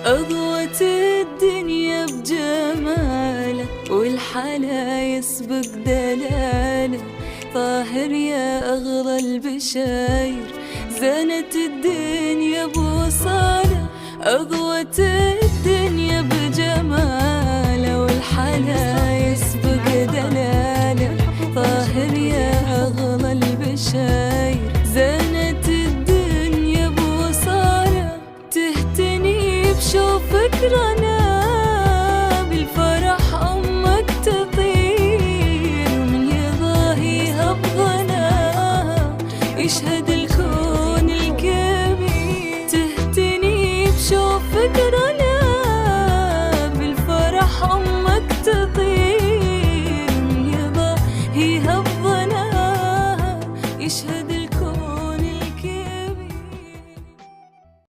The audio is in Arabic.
أضوت الدنيا بجماله، والحلا يسبق دلاله. طاهر يا أغلى البشاير، زنت الدنيا بوصاله. أضوت الدنيا بجماله، والحلا يسبق دلاله. طاهر يا أغلى البشاير، زنت الدنيا بوصاله. تهتني بشوفك رنا